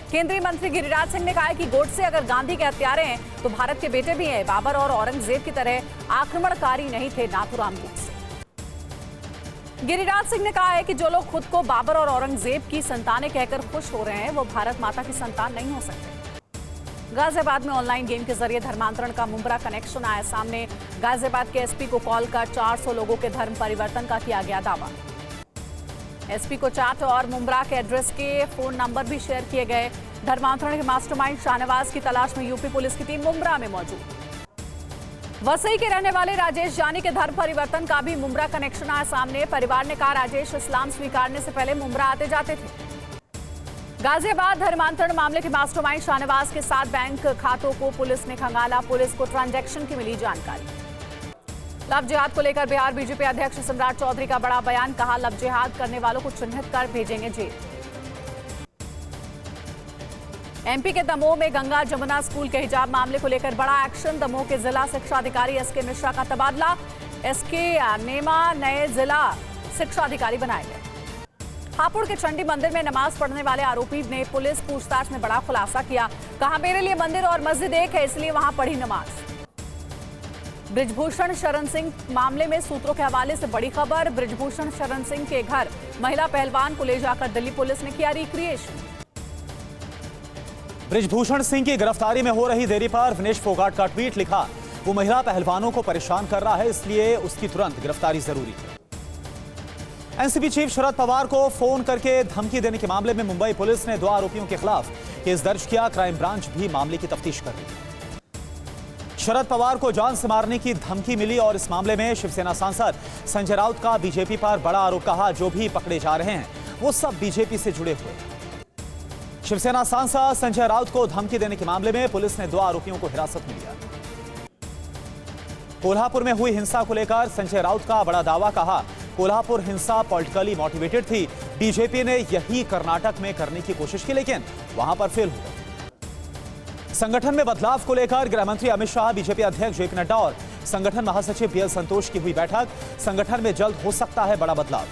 केंद्रीय मंत्री गिरिराज सिंह ने कहा है कि गोडसे अगर गांधी के हत्यारे हैं तो भारत के बेटे भी हैं। बाबर और औरंगजेब की तरह आक्रमणकारी नहीं थे नाथूराम गोडसे। गिरिराज सिंह ने कहा है कि जो लोग खुद को बाबर और औरंगजेब की संतानें कहकर खुश हो रहे हैं वो भारत माता की संतान नहीं हो सकते। गाजियाबाद में ऑनलाइन गेम के जरिए धर्मांतरण का मुंबरा कनेक्शन आया सामने। गाजियाबाद के एसपी को कॉल कर 400 लोगों के धर्म परिवर्तन का किया गया दावा। एसपी को चाट और मुंबरा के एड्रेस के फोन नंबर भी शेयर किए गए। धर्मांतरण के मास्टरमाइंड शाहनवाज की तलाश में यूपी पुलिस की टीम मुंबरा में मौजूद। वसई के रहने वाले राजेश जानी के धर्म परिवर्तन का भी मुंबरा कनेक्शन आया सामने। परिवार ने कहा राजेश इस्लाम स्वीकारने से पहले मुंबरा आते जाते थे। गाजियाबाद धर्मांतरण मामले के मास्टरमाइंड शाहनवाज के 7 बैंक खातों को पुलिस ने खंगाला। पुलिस को ट्रांजैक्शन की मिली जानकारी। लव जिहाद को लेकर बिहार बीजेपी अध्यक्ष सम्राट चौधरी का बड़ा बयान। कहा लव जिहाद करने वालों को चिन्हित कर भेजेंगे जेल। एमपी के दमोह में गंगा जमुना स्कूल के हिजाब मामले को लेकर बड़ा एक्शन। दमोह के जिला शिक्षा अधिकारी एसके मिश्रा का तबादला। एसके नेमा नए जिला शिक्षा अधिकारी बनाए गए। हापुड़ के चंडी मंदिर में नमाज पढ़ने वाले आरोपी ने पुलिस पूछताछ में बड़ा खुलासा किया। कहा मेरे लिए मंदिर और मस्जिद एक है इसलिए वहां पढ़ी नमाज। ब्रिजभूषण शरण सिंह मामले में सूत्रों के हवाले से बड़ी खबर। ब्रिजभूषण शरण सिंह के घर महिला पहलवान को ले जाकर दिल्ली पुलिस ने किया रिक्रिएशन। ब्रिजभूषण सिंह की गिरफ्तारी में हो रही देरी पर विनेश फोगाट का ट्वीट लिखा, वो महिला पहलवानों को परेशान कर रहा है इसलिए उसकी तुरंत गिरफ्तारी जरूरी है। एनसीपी चीफ शरद पवार को फोन करके धमकी देने के मामले में मुंबई पुलिस ने 2 आरोपियों के खिलाफ केस दर्ज किया। क्राइम ब्रांच भी मामले की तफ्तीश कर रही है। शरद पवार को जान से मारने की धमकी मिली और इस मामले में शिवसेना सांसद संजय राउत का बीजेपी पर बड़ा आरोप। कहा जो भी पकड़े जा रहे हैं वो सब बीजेपी से जुड़े हुए। शिवसेना सांसद संजय राउत को धमकी देने के मामले में पुलिस ने 2 आरोपियों को हिरासत में लिया। कोल्हापुर में हुई हिंसा को लेकर संजय राउत का बड़ा दावा। कहा कोल्हापुर हिंसा पॉलिटिकली मोटिवेटेड थी। बीजेपी ने यही कर्नाटक में करने की कोशिश की लेकिन वहां पर फेल हो गई। संगठन में बदलाव को लेकर गृहमंत्री अमित शाह, बीजेपी अध्यक्ष जेपी नड्डा और संगठन महासचिव बीएल संतोष की हुई बैठक। संगठन में जल्द हो सकता है बड़ा बदलाव।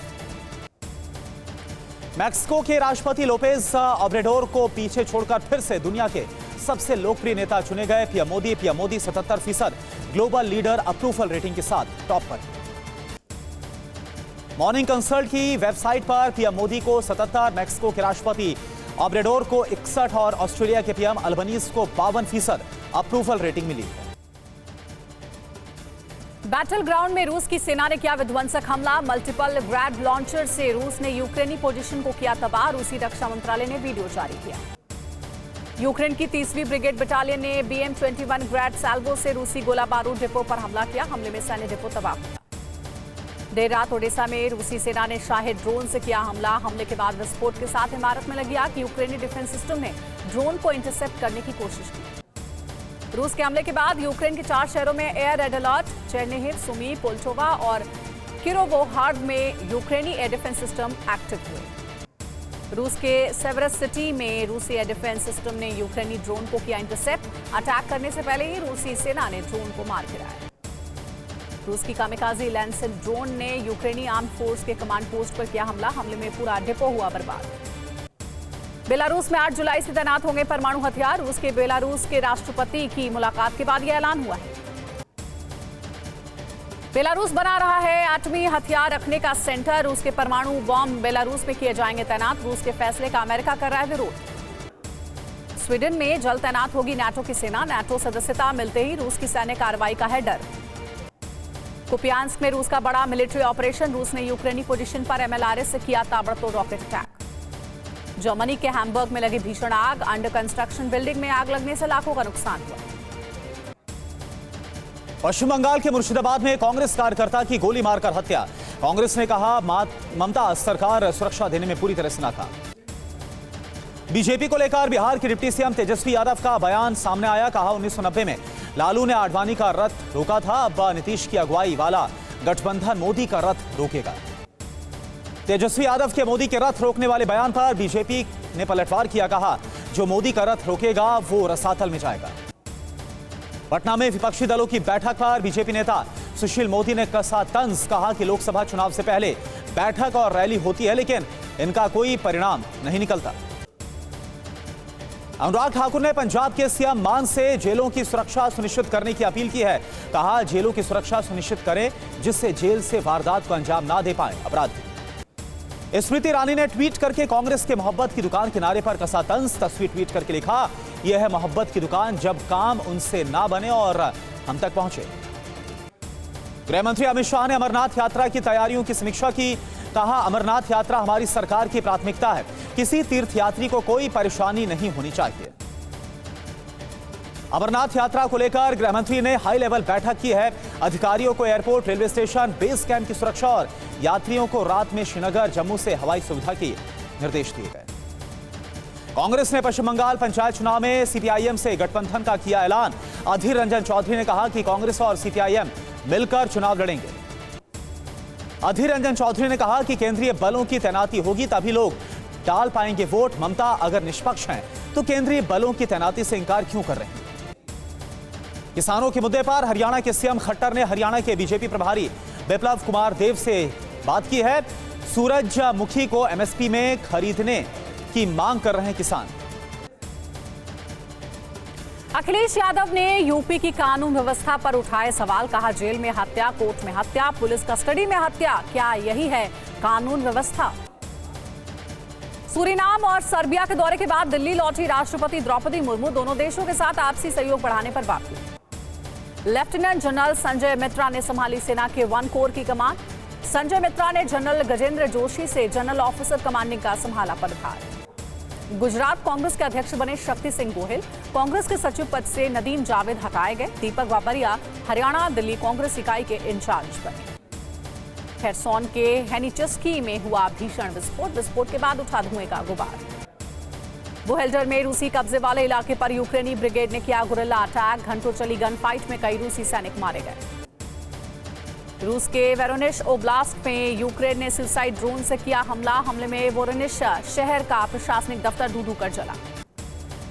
मैक्सिको के राष्ट्रपति लोपेज ओब्रेडोर को पीछे छोड़कर फिर से दुनिया के सबसे लोकप्रिय नेता चुने गए। PM Modi 77% global leader approval rating के साथ टॉप पर। मॉर्निंग कंसल्ट की वेबसाइट पर पीएम मोदी को 77, मैक्सिको के राष्ट्रपति ओब्रेडोर को 61 और ऑस्ट्रेलिया के पीएम अल्बनीज को 52% अप्रूवल रेटिंग मिली। बैटल ग्राउंड में रूस की सेना ने किया विध्वंसक हमला। मल्टीपल ग्रैड लॉन्चर से रूस ने यूक्रेनी पोजीशन को किया तबाह। रूसी रक्षा मंत्रालय ने वीडियो जारी किया। यूक्रेन की 30वीं ब्रिगेड बटालियन ने BM-21 ग्रैड सैल्वो से रूसी गोला बारूद डिपो पर हमला किया। हमले में सैन्य डिपो तबाह हुआ। देर रात ओडेसा में रूसी सेना ने शाही ड्रोन से किया हमला। हमले के बाद विस्फोट के साथ इमारत में लगी आग। यूक्रेनी डिफेंस सिस्टम ने ड्रोन को इंटरसेप्ट करने की कोशिश की। रूस के हमले के बाद यूक्रेन के 4 शहरों में air raid alert. Chernihiv, Sumy, Poltava और किरोवोहार्ड में यूक्रेनी एयर डिफेंस सिस्टम एक्टिव हुए। रूस के सेवरस सिटी में रूसी एयर डिफेंस सिस्टम ने यूक्रेनी ड्रोन को किया इंटरसेप्ट। अटैक करने से पहले ही रूसी सेना ने ड्रोन को मार गिराया। रूस की कामिकाजी लैंसेट ड्रोन ने यूक्रेनी आर्म फोर्स के कमांड पोस्ट पर किया हमला। हमले में पूरा डिपो हुआ बर्बाद। बेलारूस में 8 जुलाई से तैनात होंगे परमाणु हथियार। रूस के बेलारूस के राष्ट्रपति की मुलाकात के बाद यह ऐलान हुआ है। बेलारूस बना रहा है एटमी हथियार रखने का सेंटर। रूस के परमाणु बॉम्ब बेलारूस में किए जाएंगे तैनात। रूस के फैसले का अमेरिका कर रहा है विरोध। स्वीडन में जल्द तैनात होगी नाटो की सेना। नाटो सदस्यता मिलते ही रूस की सैन्य कार्रवाई का है डर। कुपियांस्क में रूस का बड़ा मिलिट्री ऑपरेशन। रूस ने यूक्रेनी पोजीशन पर MLRS से किया ताबड़तोड़ रॉकेट अटैक। जर्मनी के हैम्बर्ग में लगी भीषण आग। अंडर कंस्ट्रक्शन बिल्डिंग में आग लगने से लाखों का नुकसान हुआ। पश्चिम बंगाल के मुर्शिदाबाद में कांग्रेस कार्यकर्ता की गोली मारकर हत्या। कांग्रेस ने कहा ममता सरकार सुरक्षा देने में पूरी तरह से नाकाम। बीजेपी को लेकर बिहार के डिप्टी सीएम तेजस्वी यादव का बयान सामने आया। कहा 1990 में लालू ने आडवाणी का रथ रोका था, अब नीतीश की अगुवाई वाला गठबंधन मोदी का रथ रोकेगा। तेजस्वी यादव के मोदी के रथ रोकने वाले बयान पर बीजेपी ने पलटवार किया। कहा जो मोदी का रथ रोकेगा वो रसातल में जाएगा। पटना में विपक्षी दलों की बैठक पर बीजेपी नेता सुशील मोदी ने कसा तंज। कहा कि लोकसभा चुनाव से पहले बैठक और रैली होती है लेकिन इनका कोई परिणाम नहीं निकलता। अनुराग ठाकुर ने पंजाब के सीएम मान से जेलों की सुरक्षा सुनिश्चित करने की अपील की है। कहा, जेलों की सुरक्षा सुनिश्चित करें जिससे जेल से वारदात को अंजाम ना दे पाए अपराधी। स्मृति ईरानी ने ट्वीट करके कांग्रेस के मोहब्बत की दुकान के नारे पर कसा तंज। तस्वीर ट्वीट करके लिखा, यह है मोहब्बत की दुकान, जब काम उनसे ना बने और हम तक पहुंचे। गृह मंत्री अमित शाह ने अमरनाथ यात्रा की तैयारियों की समीक्षा की। कहा, अमरनाथ यात्रा हमारी सरकार की प्राथमिकता है, किसी तीर्थयात्री को कोई परेशानी नहीं होनी चाहिए। अमरनाथ यात्रा को लेकर गृह मंत्री ने हाई लेवल बैठक की है। अधिकारियों को airport, railway station, base camp की सुरक्षा और यात्रियों को रात में श्रीनगर, जम्मू से हवाई सुविधा के निर्देश दिए गए। कांग्रेस ने पश्चिम बंगाल पंचायत चुनाव में सीपीआईएम से गठबंधन का किया ऐलान। अधीर रंजन चौधरी ने कहा कि कांग्रेस और सीपीआईएम मिलकर चुनाव लड़ेंगे। अधीर रंजन चौधरी ने कहा कि केंद्रीय बलों की तैनाती होगी तभी लोग डाल पाएंगे वोट। ममता अगर निष्पक्ष हैं तो केंद्रीय बलों की तैनाती से इंकार क्यों कर रहे हैं। किसानों के मुद्दे पर हरियाणा के सीएम खट्टर ने हरियाणा के बीजेपी प्रभारी बिप्लब कुमार देव से बात की है। सूरजमुखी को एमएसपी में खरीदने की मांग कर रहे हैं किसान। अखिलेश यादव ने यूपी की कानून व्यवस्था पर उठाए सवाल। कहा, जेल में हत्या, कोर्ट में हत्या, पुलिस कस्टडी में हत्या, क्या यही है कानून व्यवस्था। सूरीनाम और सर्बिया के दौरे के बाद दिल्ली लौटी राष्ट्रपति द्रौपदी मुर्मू दोनों देशों के साथ आपसी सहयोग बढ़ाने पर बात की। लेफ्टिनेंट जनरल संजय मित्रा ने संभाली सेना के 1 कोर की कमान। संजय मित्रा ने जनरल गजेंद्र जोशी से जनरल ऑफिसर कमांडिंग का संभाला पदभार। गुजरात कांग्रेस के अध्यक्ष बने शक्ति सिंह गोहिल। कांग्रेस के सचिव पद से नदीम जावेद हटाए गए। दीपक बाबरिया हरियाणा दिल्ली कांग्रेस इकाई के इंचार्ज बने। खरसौन के हेनिचस्की में हुआ भीषण विस्फोट के बाद उठा धुएं का गुबार। बुहेल्डर में रूसी कब्जे वाले इलाके पर यूक्रेनी ब्रिगेड ने किया गुरिल्ला अटैक। घंटों चली गन फाइट में कई रूसी सैनिक मारे गए। रूस के वोरोनिश ओब्लास्ट में यूक्रेन ने सुसाइड ड्रोन से किया हमला। हमले में वोरोनिश शहर का प्रशासनिक दफ्तर धू कर जला।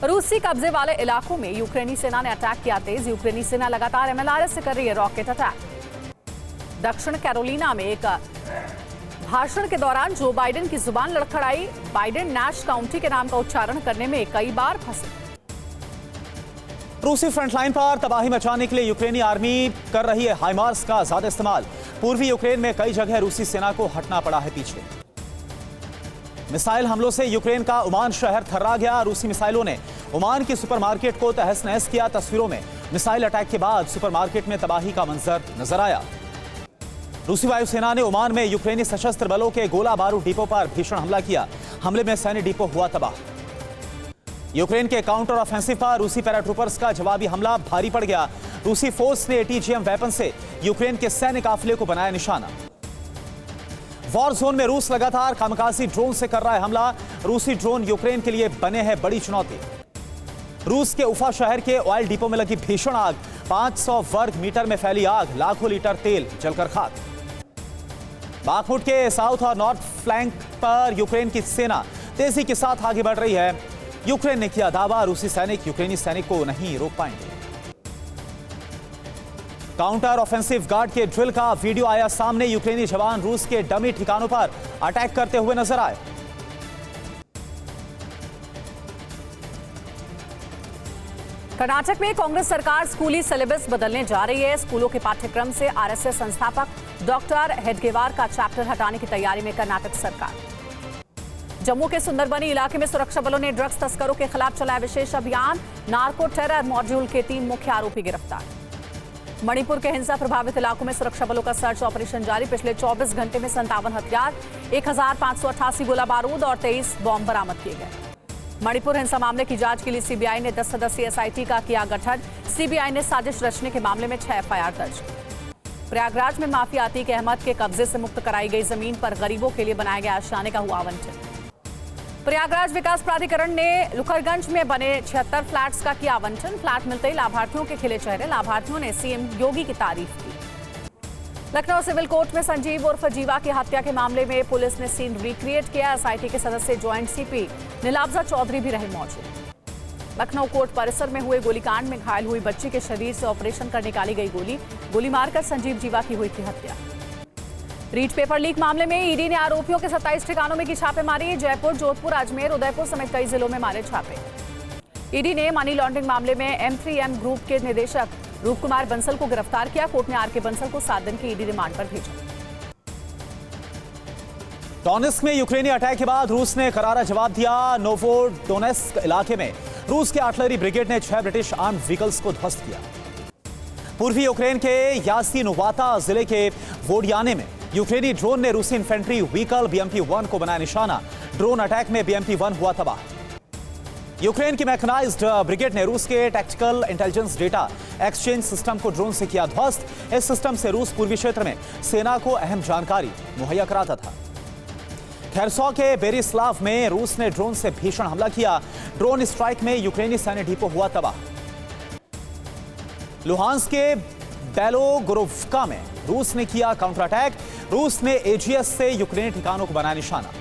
रूसी कब्जे वाले इलाकों में यूक्रेनी सेना ने अटैक किया तेज। यूक्रेनी सेना लगातार एमएलआरएस से कर रही है रॉकेट अटैक। दक्षिण कैरोलिना में एक भाषण के दौरान जो बाइडेन की जुबान लड़खड़ाई। बाइडेन नैश काउंटी के नाम का उच्चारण करने में कई बार फंसे। रूसी फ्रंटलाइन पर तबाही मचाने के लिए यूक्रेनी आर्मी कर रही है हाइमार्स का ज्यादा इस्तेमाल। पूर्वी यूक्रेन में कई जगह रूसी सेना को हटना पड़ा है पीछे। मिसाइल हमलों से यूक्रेन का ओमान शहर थर्रा गया। रूसी मिसाइलों ने ओमान की सुपरमार्केट को तहस नहस किया। तस्वीरों में मिसाइल अटैक के बाद सुपरमार्केट में तबाही का मंजर नजर आया। रूसी वायुसेना ने ओमान में यूक्रेनी सशस्त्र बलों के गोला बारूद डिपो पर भीषण हमला किया। हमले में सैन्य डिपो हुआ तबाह। यूक्रेन के काउंटर ऑफेंसिव पर रूसी पैराट्रूपर्स का जवाबी हमला भारी पड़ गया। रूसी फोर्स ने एटीजीएम वेपन से यूक्रेन के सैन्य काफिले को बनाया निशाना। वॉर जोन में रूस लगातार कामकाजी ड्रोन से कर रहा है हमला। रूसी ड्रोन यूक्रेन के लिए बने हैं बड़ी चुनौती। रूस के उफा शहर के ऑयल डिपो में लगी भीषण आग। 500 वर्ग मीटर में फैली आग, लाखों लीटर तेल जलकर खाक। बाखमुट के साउथ और नॉर्थ फ्लैंक पर यूक्रेन की सेना तेजी के साथ आगे बढ़ रही है। यूक्रेन ने किया दावा, रूसी सैनिक यूक्रेनी सैनिक को नहीं रोक पाएंगे। काउंटर ऑफेंसिव गार्ड के ड्रिल का वीडियो आया सामने। यूक्रेनी जवान रूस के डमी ठिकानों पर अटैक करते हुए नजर आए। कर्नाटक में कांग्रेस सरकार स्कूली सिलेबस बदलने जा रही है। स्कूलों के पाठ्यक्रम से आरएसएस संस्थापक डॉक्टर हेडगेवार का चैप्टर हटाने की तैयारी में कर्नाटक सरकार। जम्मू के सुंदरबनी इलाके में सुरक्षा बलों ने ड्रग्स तस्करों के खिलाफ चलाया विशेष अभियान। नार्को टेरर मॉड्यूल के 3 मुख्य आरोपी गिरफ्तार। मणिपुर के हिंसा प्रभावित इलाकों में सुरक्षा बलों का सर्च ऑपरेशन जारी। पिछले 24 घंटे में 57 हथियार, 1588 गोला बारूद और 23 बॉम्ब बरामद किए गए। मणिपुर हिंसा मामले की जांच के लिए सीबीआई ने 10 सदस्यीय एसआईटी का किया गठन। सीबीआई ने साजिश रचने के मामले में 6 एफआईआर दर्ज की। प्रयागराज में माफिया अतीक अहमद के कब्जे से मुक्त कराई गई जमीन पर गरीबों के लिए बनाया गया आशियाने का हुआ आवंटन। प्रयागराज विकास प्राधिकरण ने लुकरगंज में बने 76 फ्लैट्स का किया आवंटन। फ्लैट मिलते ही लाभार्थियों के खिले चेहरे। लाभार्थियों ने सीएम योगी की तारीफ की। लखनऊ सिविल कोर्ट में संजीव उर्फ जीवा की हत्या के मामले में पुलिस ने सीन रिक्रिएट किया। एसआईटी के सदस्य ज्वाइंट सीपी नीलाब्जा चौधरी भी रहे मौजूद। लखनऊ कोर्ट परिसर में हुए गोलीकांड में घायल हुई बच्ची के शरीर से ऑपरेशन कर निकाली गई गोली मारकर संजीव जीवा की हुई थी हत्या। रीट पेपर लीक मामले में ईडी ने आरोपियों के 27 ठिकानों में की छापेमारी। जयपुर, जोधपुर, अजमेर, उदयपुर समेत कई जिलों में मारे छापे। ईडी ने मनी लॉन्ड्रिंग मामले में M3M ग्रुप के निदेशक रूप कुमार बंसल को गिरफ्तार किया। कोर्ट ने आर.के. बंसल को 7 दिन की ईडी रिमांड पर भेजा। डोनेस्क में यूक्रेनी अटैक के बाद रूस ने करारा जवाब दिया। नोवोडोनेस्क इलाके में रूस के आर्टिलरी ब्रिगेड ने 6 ब्रिटिश आर्म्ड व्हीकल्स को ध्वस्त किया। पूर्वी यूक्रेन के यासीनोवाता जिले के वोडियाने में यूक्रेनी ड्रोन ने रूसी इन्फेंट्री व्हीकल BMP-1 को बनाया निशाना। ड्रोन अटैक में BMP-1 हुआ तबाह। यूक्रेन की मैकेनाइज्ड ब्रिगेड ने रूस के tactical intelligence data exchange system को ड्रोन से किया ध्वस्त। इस सिस्टम से रूस पूर्वी क्षेत्र में सेना को अहम जानकारी मुहैया कराता था। खेरसॉ के बेरिस्लाव में रूस ने ड्रोन से भीषण हमला किया। ड्रोन स्ट्राइक में यूक्रेनी सैन्य डिपो हुआ तबाह। लुहांस्क के बेलोगोरोव्का में रूस ने किया काउंटर अटैक। रूस ने AGS से यूक्रेनी ठिकानों को बनाया निशाना।